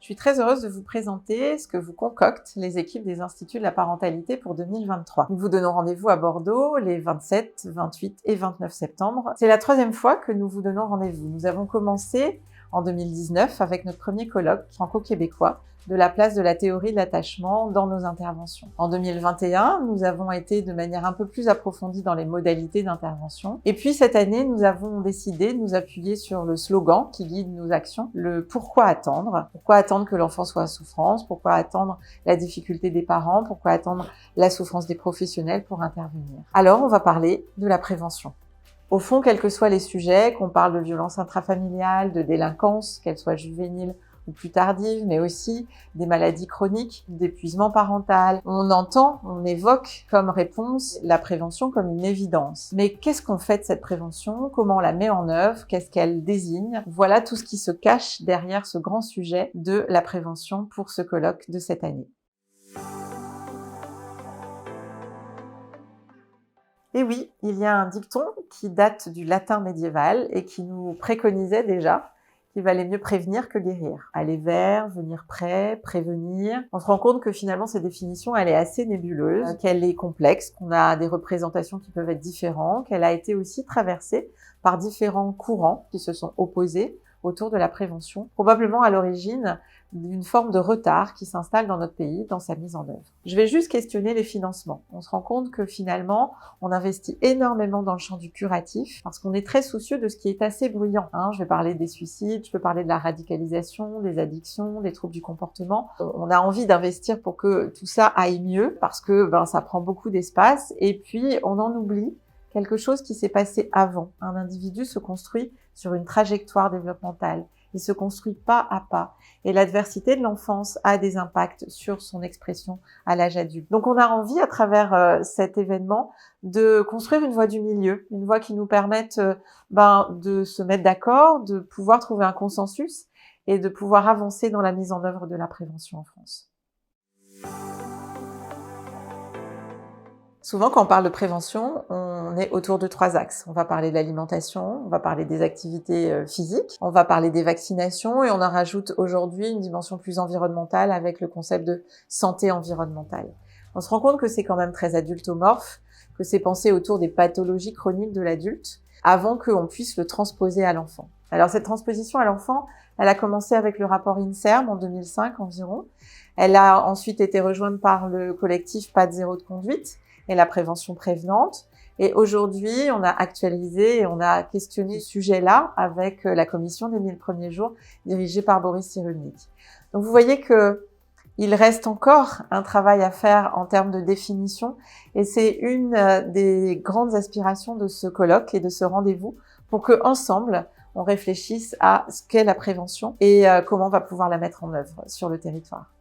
Je suis très heureuse de vous présenter ce que vous concoctent les équipes des Instituts de la parentalité pour 2023. Nous vous donnons rendez-vous à Bordeaux les 27, 28 et 29 septembre. C'est la 3e fois que nous vous donnons rendez-vous. Nous avons commencé en 2019 avec notre premier colloque franco-québécois de la place de la théorie de l'attachement dans nos interventions. En 2021, nous avons été de manière un peu plus approfondie dans les modalités d'intervention. Et puis cette année, nous avons décidé de nous appuyer sur le slogan qui guide nos actions, le pourquoi attendre. Pourquoi attendre que l'enfant soit en souffrance? Pourquoi attendre la difficulté des parents? Pourquoi attendre la souffrance des professionnels pour intervenir? Alors, on va parler de la prévention. Au fond, quels que soient les sujets, qu'on parle de violence intrafamiliale, de délinquance, qu'elle soit juvénile ou plus tardive, mais aussi des maladies chroniques, d'épuisement parental. On évoque comme réponse la prévention comme une évidence. Mais qu'est-ce qu'on fait de cette prévention? Comment on la met en œuvre? Qu'est-ce qu'elle désigne? Voilà tout ce qui se cache derrière ce grand sujet de la prévention pour ce colloque de cette année. Et oui, il y a un dicton qui date du latin médiéval et qui nous préconisait déjà qu'il valait mieux prévenir que guérir. Aller vers, venir près, prévenir. On se rend compte que finalement, cette définition, elle est assez nébuleuse, qu'elle est complexe, qu'on a des représentations qui peuvent être différentes, qu'elle a été aussi traversée par différents courants qui se sont opposés autour de la prévention, probablement à l'origine d'une forme de retard qui s'installe dans notre pays dans sa mise en œuvre. Je vais juste questionner les financements. On se rend compte que finalement, on investit énormément dans le champ du curatif parce qu'on est très soucieux de ce qui est assez bruyant. Je vais parler des suicides, je peux parler de la radicalisation, des addictions, des troubles du comportement. On a envie d'investir pour que tout ça aille mieux parce que ça prend beaucoup d'espace et puis on en oublie quelque chose qui s'est passé avant. Un individu se construit sur une trajectoire développementale. Il se construit pas à pas. Et l'adversité de l'enfance a des impacts sur son expression à l'âge adulte. Donc on a envie, à travers cet événement, de construire une voie du milieu, une voie qui nous permette de se mettre d'accord, de pouvoir trouver un consensus et de pouvoir avancer dans la mise en œuvre de la prévention en France. Souvent, quand on parle de prévention, on est autour de 3 axes. On va parler de l'alimentation, on va parler des activités physiques, on va parler des vaccinations et on en rajoute aujourd'hui une dimension plus environnementale avec le concept de santé environnementale. On se rend compte que c'est quand même très adultomorphe, que c'est pensé autour des pathologies chroniques de l'adulte avant qu'on puisse le transposer à l'enfant. Alors cette transposition à l'enfant, elle a commencé avec le rapport INSERM en 2005 environ. Elle a ensuite été rejointe par le collectif Pas de zéro de conduite et la prévention prévenante. Et aujourd'hui, on a actualisé et on a questionné ce sujet-là avec la commission des 1000 premiers jours dirigée par Boris Cyrulnik. Donc vous voyez que il reste encore un travail à faire en termes de définition et c'est une des grandes aspirations de ce colloque et de ce rendez-vous pour que ensemble on réfléchisse à ce qu'est la prévention et comment on va pouvoir la mettre en œuvre sur le territoire.